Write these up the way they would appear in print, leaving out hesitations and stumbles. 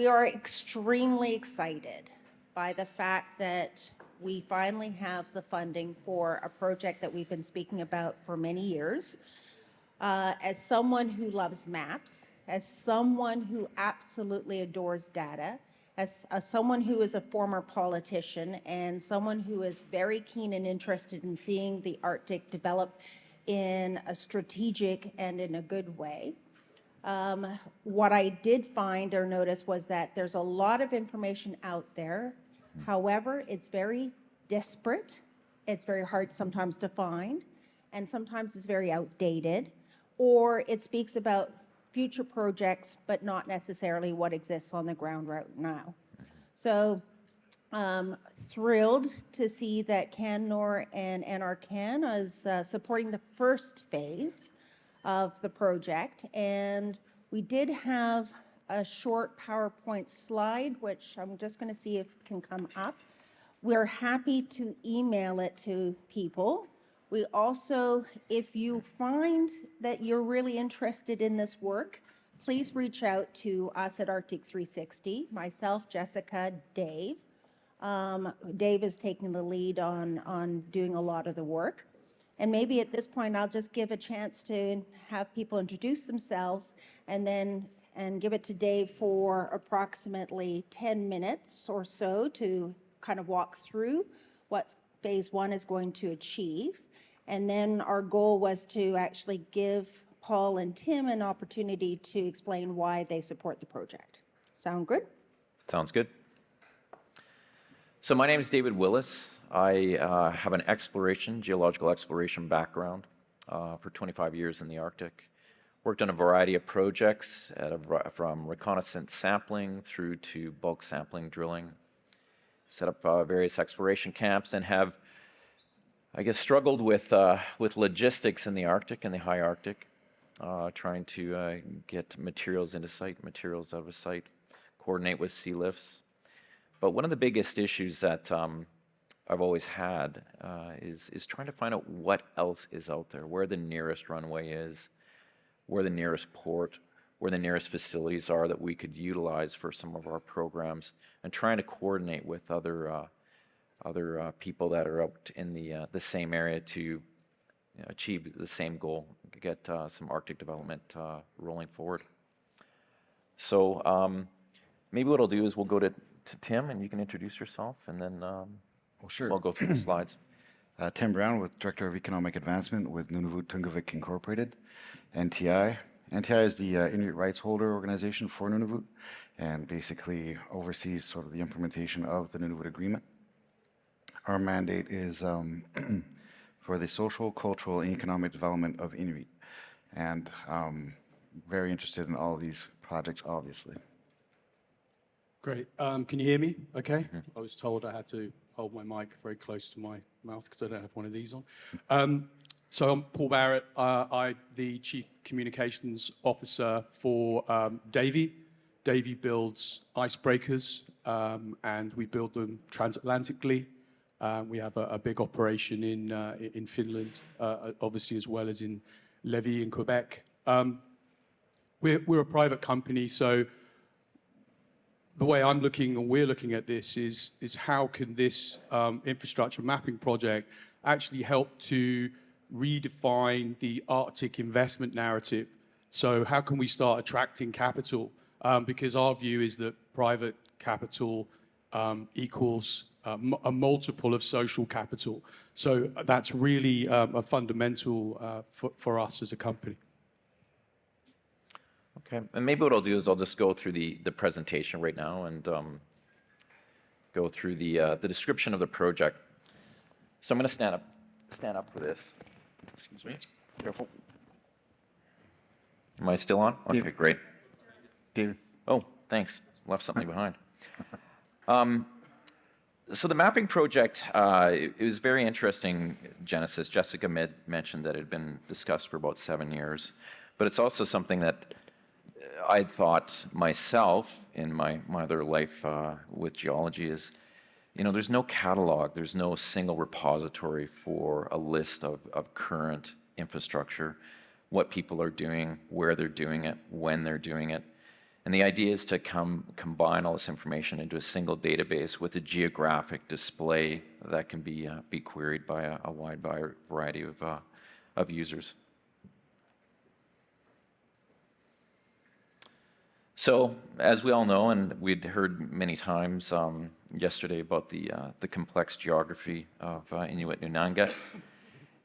We are extremely excited by the fact that we finally have the funding for a project that we've been speaking about for many years. As someone who loves maps, as someone who absolutely adores data, as someone who is a former politician, and someone who is very keen and interested in seeing the Arctic develop in a strategic and in a good way, what I did find or notice was that there's a lot of information out there. However, it's very disparate. It's very hard sometimes to find, and sometimes it's very outdated, or it speaks about future projects, but not necessarily what exists on the ground right now. So thrilled to see that Cannor and NRCan is supporting the first phase of the project. And we did have a short PowerPoint slide, which I'm just going to see if it can come up. We're happy to email it to people. We also, if you find that you're really interested in this work, please reach out to us at ARCTIC360, myself, Jessica, Dave. Dave is taking the lead on doing a lot of the work. And maybe at this point, I'll just give a chance to have people introduce themselves and give it to Dave for approximately 10 minutes or so to kind of walk through what phase one is going to achieve. And then our goal was to actually give Paul and Tim an opportunity to explain why they support the project. Sound good? Sounds good. So my name is David Willis. I have an geological exploration background for 25 years in the Arctic. Worked on a variety of projects from reconnaissance sampling through to bulk sampling drilling. Set up various exploration camps and have, I guess, struggled with logistics in the Arctic and the high Arctic, trying to get materials into site, materials out of site, coordinate with sea lifts. But one of the biggest issues that I've always had is trying to find out what else is out there, where the nearest runway is, where the nearest port, where the nearest facilities are that we could utilize for some of our programs, and trying to coordinate with other people that are out in the same area to achieve the same goal, get some Arctic development rolling forward. So maybe what I'll do is we'll go to Tim, and you can introduce yourself, and then sure. I'll go through the slides. Tim Brown, with Director of Economic Advancement with Nunavut Tunngavik Incorporated, NTI. NTI is the Inuit rights holder organization for Nunavut, and basically oversees sort of the implementation of the Nunavut Agreement. Our mandate is for the social, cultural, and economic development of Inuit, and very interested in all of these projects, obviously. Great. Can you hear me okay? I was told I had to hold my mic very close to my mouth because I don't have one of these on. So I'm Paul Barrett. I'm the Chief Communications Officer for Davie. Davie builds icebreakers, and we build them transatlantically. We have a big operation in Finland, obviously, as well as in Lévis in Quebec. We're a private company, so the way I'm looking, and we're looking at this, is how can this infrastructure mapping project actually help to redefine the Arctic investment narrative? So how can we start attracting capital? Because our view is that private capital equals a multiple of social capital. So that's really a fundamental for us as a company. Okay, and maybe what I'll do is I'll just go through the presentation right now and go through the description of the project. So I'm going to stand up for this. Excuse me. Careful. Am I still on? Okay, great. David. Oh, thanks. Left something behind. So the mapping project, it was very interesting genesis. Jessica mentioned that it had been discussed for about 7 years, but it's also something that I'd thought myself in my other life with geology is, there's no catalog, there's no single repository for a list of current infrastructure, what people are doing, where they're doing it, when they're doing it. And the idea is to combine all this information into a single database with a geographic display that can be queried by a wide variety of users. So, as we all know, and we'd heard many times yesterday about the complex geography of Inuit Nunavut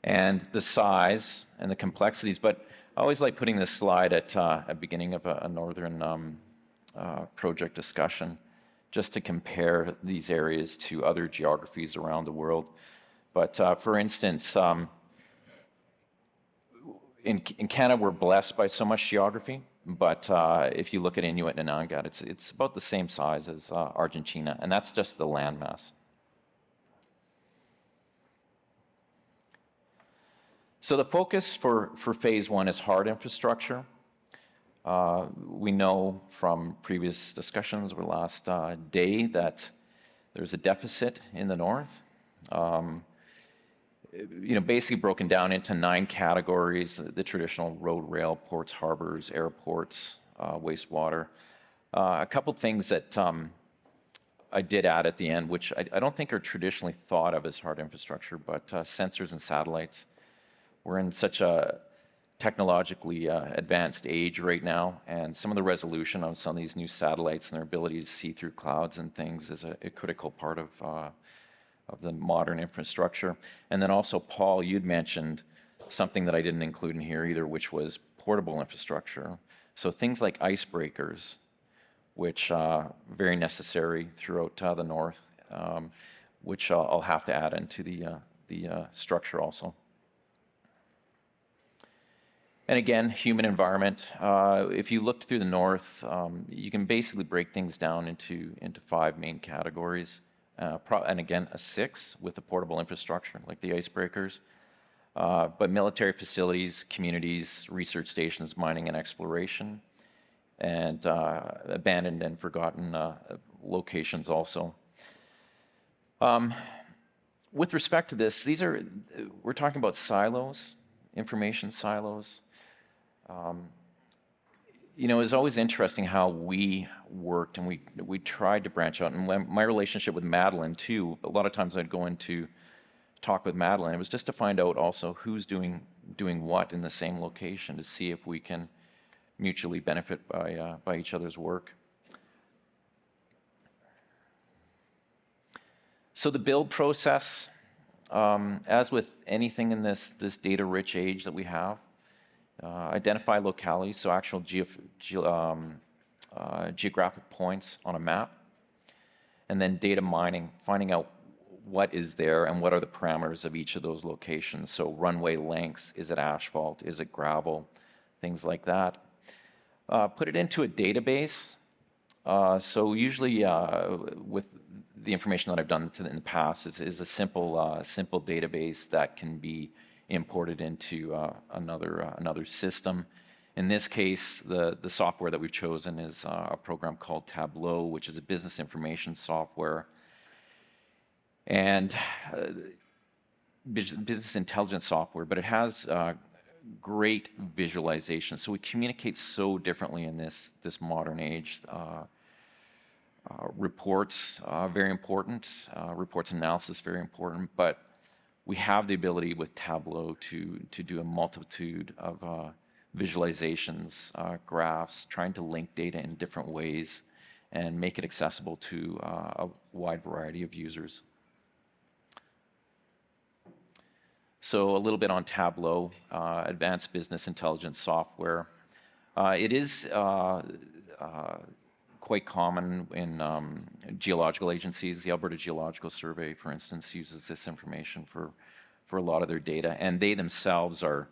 and the size and the complexities, but I always like putting this slide at the beginning of a northern project discussion, just to compare these areas to other geographies around the world. But for instance, in Canada, we're blessed by so much geography, but if you look at Inuit Nunavut, it's about the same size as Argentina, and that's just the landmass. So the focus for phase one is hard infrastructure. We know from previous discussions over the last day that there's a deficit in the north. Basically broken down into 9 categories: the traditional road, rail, ports, harbors, airports, wastewater. A couple things that I did add at the end, which I don't think are traditionally thought of as hard infrastructure, but sensors and satellites. We're in such a technologically advanced age right now, and some of the resolution on some of these new satellites and their ability to see through clouds and things is a critical part of the modern infrastructure. And then also, Paul, you'd mentioned something that I didn't include in here either, which was portable infrastructure. So things like icebreakers, which are very necessary throughout the north, which I'll have to add into the structure also. And again, human environment. If you looked through the north, you can basically break things down into 5 main categories. And again, a 6 with the portable infrastructure, like the icebreakers. But military facilities, communities, research stations, mining and exploration, and abandoned and forgotten locations also. With respect to this, we're talking about silos, information silos. It's always interesting how we worked, and we tried to branch out. And my relationship with Madeleine too, a lot of times I'd go in to talk with Madeleine. It was just to find out also who's doing what in the same location, to see if we can mutually benefit by each other's work. So the build process, as with anything in this data-rich age that we have, identify localities, so actual geographic points on a map, and then data mining, finding out what is there and what are the parameters of each of those locations. So runway lengths, is it asphalt, is it gravel, things like that. Put it into a database. So usually with the information that I've done in the past is a simple database that can be imported into another system. In this case, the software that we've chosen is a program called Tableau, which is a business information software and business intelligence software, but it has great visualization. So we communicate so differently in this modern age. Reports, very important. Reports analysis, very important. But we have the ability with Tableau to do a multitude of visualizations, graphs, trying to link data in different ways and make it accessible to a wide variety of users. So a little bit on Tableau, advanced business intelligence software. It is quite common in geological agencies. The Alberta Geological Survey, for instance, uses this information for a lot of their data, and they themselves are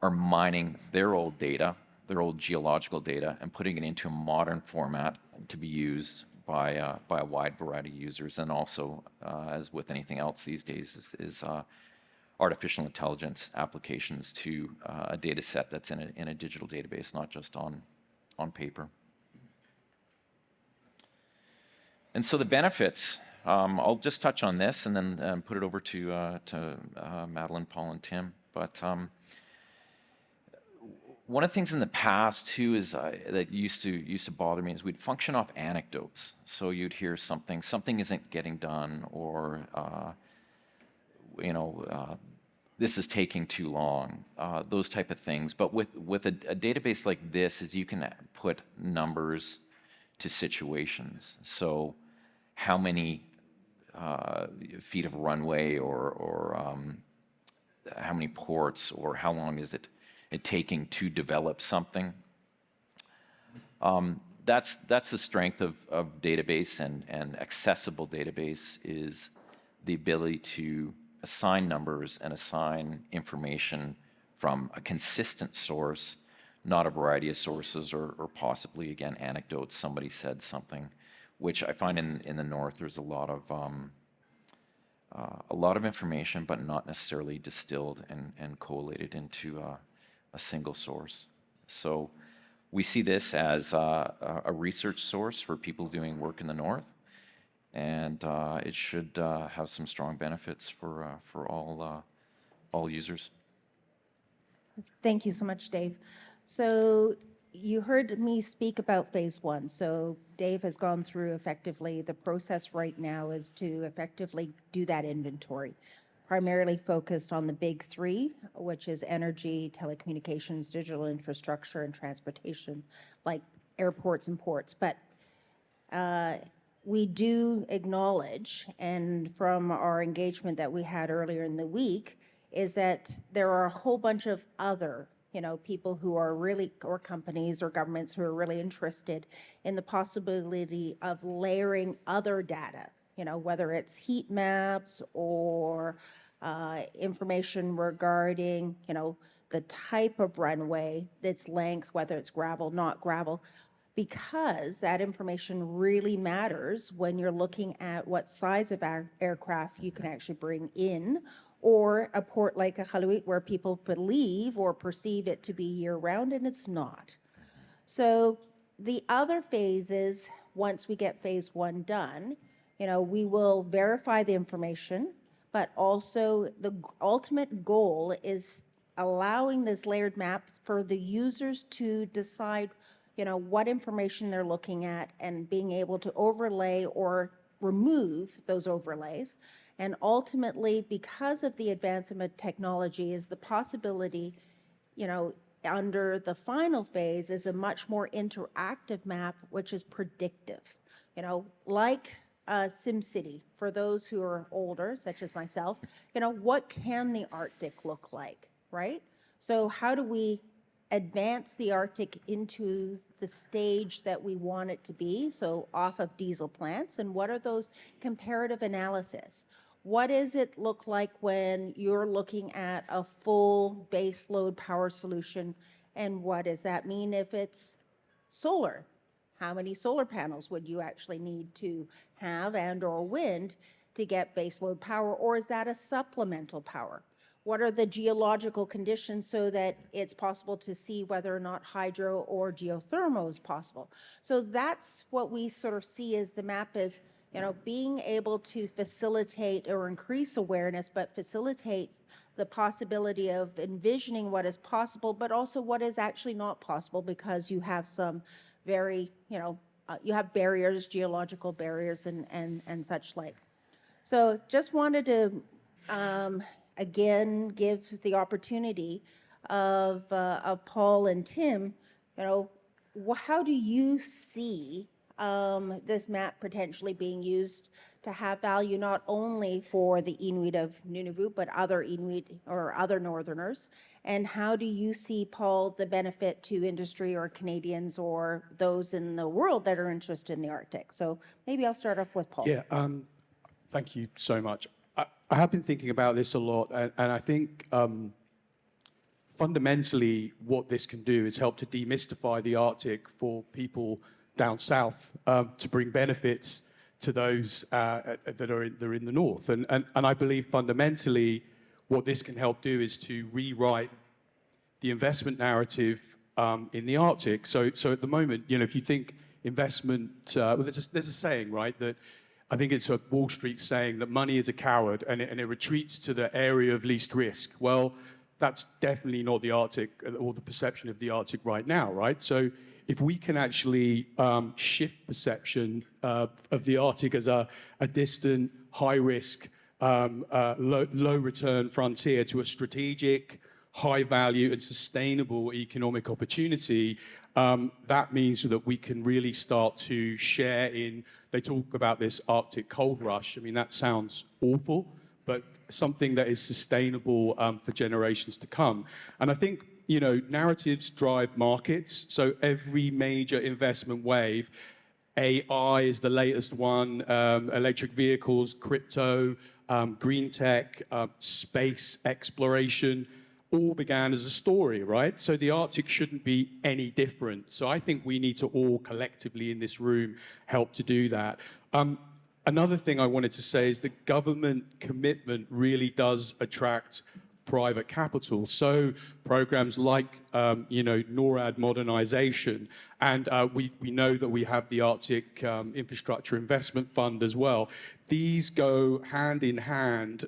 mining their old data, their old geological data, and putting it into a modern format to be used by a wide variety of users. And also, as with anything else these days, is artificial intelligence applications to a data set that's in a digital database, not just on paper. And so the benefits, I'll just touch on this and then put it over to Madeleine, Paul, and Tim. But One of the things in the past too is that used to bother me is we'd function off anecdotes. So you'd hear something isn't getting done, or this is taking too long, those type of things. But with a database like this, is you can put numbers to situations. So how many feet of runway, or how many ports, or how long is it taking to develop something? That's the strength of database and accessible database, is the ability to assign numbers and assign information from a consistent source, not a variety of sources, or possibly, again, anecdotes. Somebody said something, which I find in the north there's a lot of information, but not necessarily distilled and collated into a single source. So we see this as a research source for people doing work in the north, and it should have some strong benefits for all users. Thank you so much, Dave. So you heard me speak about phase one. So Dave has gone through effectively, the process right now is to effectively do that inventory, primarily focused on the big three, which is energy, telecommunications, digital infrastructure, and transportation, like airports and ports. But we do acknowledge, and from our engagement that we had earlier in the week, is that there are a whole bunch of other people who are really, or companies or governments who are really interested in the possibility of layering other data, whether it's heat maps or information regarding, the type of runway, its length, whether it's gravel, not gravel, because that information really matters when you're looking at what size of aircraft you can actually bring in, or a port like a Iqaluit where people believe or perceive it to be year-round, and it's not. So the other phases, once we get phase one done, we will verify the information, but also the ultimate goal is allowing this layered map for the users to decide, what information they're looking at, and being able to overlay or remove those overlays. And ultimately, because of the advancement of technology, is the possibility, under the final phase, is a much more interactive map, which is predictive. Like SimCity, for those who are older, such as myself, what can the Arctic look like, right? So how do we advance the Arctic into the stage that we want it to be, so off of diesel plants, and what are those comparative analysis? What does it look like when you're looking at a full base load power solution, and what does that mean if it's solar? How many solar panels would you actually need to have, and or wind, to get base load power, or is that a supplemental power? What are the geological conditions so that it's possible to see whether or not hydro or geothermal is possible? So that's what we sort of see as the map is, being able to facilitate or increase awareness, but facilitate the possibility of envisioning what is possible, but also what is actually not possible, because you have some very, you have barriers, geological barriers and such like. So just wanted to, again, give the opportunity of Paul and Tim, how do you see this map potentially being used to have value not only for the Inuit of Nunavut, but other Inuit or other Northerners? And how do you see, Paul, the benefit to industry or Canadians or those in the world that are interested in the Arctic? So maybe I'll start off with Paul. Yeah, thank you so much. I have been thinking about this a lot, and I think fundamentally what this can do is help to demystify the Arctic for people down south, to bring benefits to those that are in the north. And I believe fundamentally what this can help do is to rewrite the investment narrative in the Arctic. So at the moment, if you think investment, well, there's a saying, right, that I think it's a Wall Street saying that money is a coward and it retreats to the area of least risk. Well, that's definitely not the Arctic or the perception of the Arctic right now, right? So if we can actually shift perception of the Arctic as a distant, high-risk, low-return frontier to a strategic, high-value and sustainable economic opportunity, that means that we can really start to share in, they talk about this Arctic cold rush. I mean, that sounds awful, but something that is sustainable for generations to come. And I think, you know, narratives drive markets. So every major investment wave, AI is the latest one, electric vehicles, crypto, green tech, space exploration, all began as a story, right? So the Arctic shouldn't be any different. So I think we need to all collectively in this room help to do that. Another thing I wanted to say is the government commitment really does attract private capital. So programs like, you know, NORAD modernization, and we know that we have the Arctic Infrastructure Investment Fund as well. These go hand in hand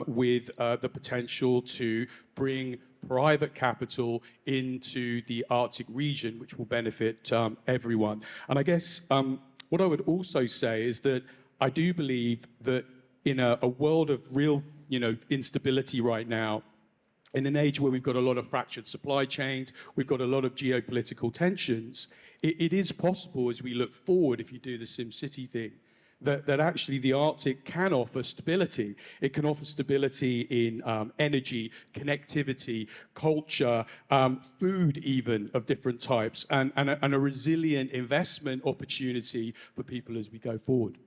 with the potential to bring private capital into the Arctic region, which will benefit everyone. And I guess what I would also say is that I do believe that in a world of real, you know, instability right now, in an age where we've got a lot of fractured supply chains, we've got a lot of geopolitical tensions, it is possible as we look forward, if you do the SimCity thing, that actually the Arctic can offer stability. It can offer stability in energy, connectivity, culture, food even of different types, and a resilient investment opportunity for people as we go forward.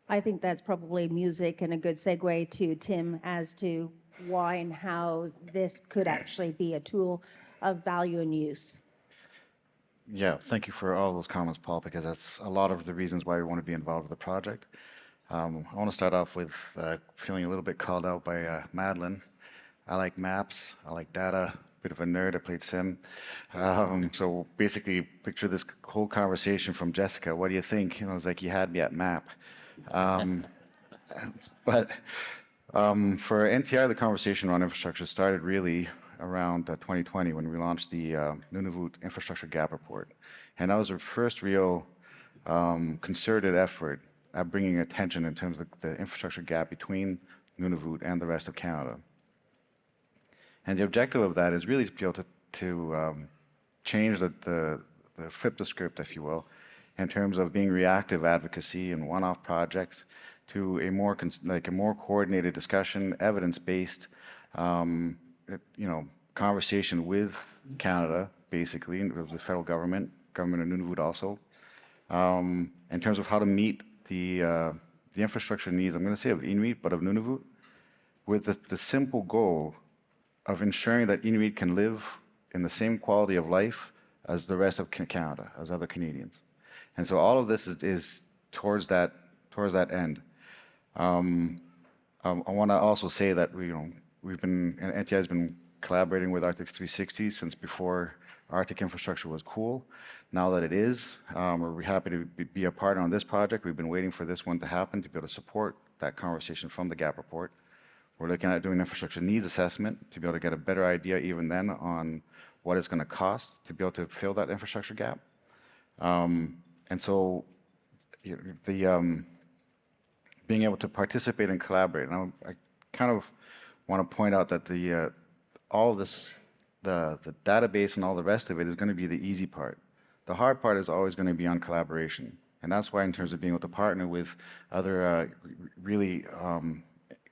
I think that's probably music and a good segue to Tim as to why and how this could actually be a tool of value and use. Yeah, thank you for all those comments, Paul, because that's a lot of the reasons why we want to be involved with the project. I want to start off with feeling a little bit called out by Madeleine. I like maps, I like data, bit of a nerd, I played Sim. So basically, picture this whole conversation from Jessica, what do you think? And I was like, you had me at map. But for NTI, the conversation around infrastructure started really around 2020 when we launched the Nunavut Infrastructure Gap Report. And that was our first real concerted effort at bringing attention in terms of the infrastructure gap between Nunavut and the rest of Canada. And the objective of that is really to be able to change flip the script, if you will, in terms of being reactive advocacy and one-off projects to a more coordinated discussion, evidence-based, conversation with Canada, basically, with the federal government of Nunavut also, in terms of how to meet the infrastructure needs, I'm going to say of Inuit, but of Nunavut, with the simple goal of ensuring that Inuit can live in the same quality of life as the rest of Canada, as other Canadians. And so all of this is towards that end. I want to also say that NTI has been collaborating with ARCTIC360 since before Arctic infrastructure was cool. Now that it is, we're happy to be a partner on this project. We've been waiting for this one to happen to be able to support that conversation from the GAP report. We're looking at doing infrastructure needs assessment to be able to get a better idea even then on what it's going to cost to be able to fill that infrastructure gap. And so being able to participate and collaborate. And I kind of want to point out that all of this, the database and all the rest of it is going to be the easy part. The hard part is always going to be on collaboration. And that's why in terms of being able to partner with other really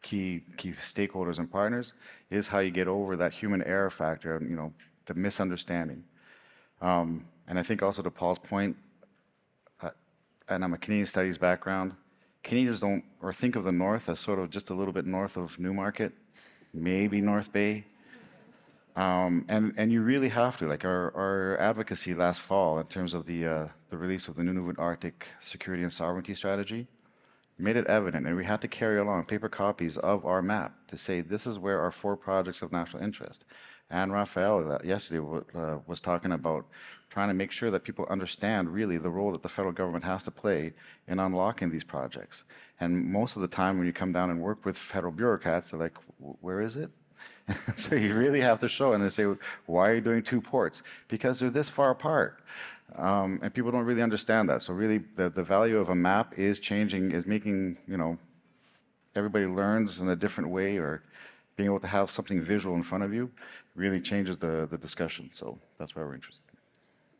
key stakeholders and partners is how you get over that human error factor, the misunderstanding. And I think also to Paul's point, and I'm a Canadian studies background, Canadians don't, or think of the North as sort of just a little bit north of Newmarket, maybe North Bay. And you really have to, like our advocacy last fall in terms of the release of the Nunavut Arctic Security and Sovereignty Strategy made it evident, and we had to carry along paper copies of our map to say this is where our 4 projects of national interest. And Raphael yesterday was talking about trying to make sure that people understand really the role that the federal government has to play in unlocking these projects. And most of the time when you come down and work with federal bureaucrats, they're like, where is it? So you really have to show, and they say, why are you doing 2 ports? Because they're this far apart. And people don't really understand that. So really, the value of a map is changing, is making, everybody learns in a different way, or being able to have something visual in front of you really changes the discussion. So that's why we're interested.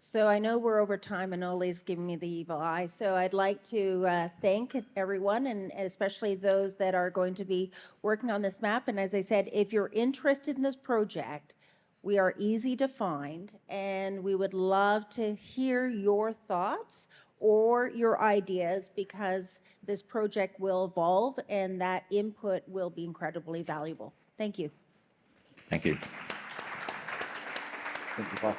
So I know we're over time, and Ole's giving me the evil eye. So I'd like to thank everyone, and especially those that are going to be working on this map. And as I said, if you're interested in this project, we are easy to find, and we would love to hear your thoughts or your ideas, because this project will evolve and that input will be incredibly valuable. Thank you. Thank you. Thank you, Paul.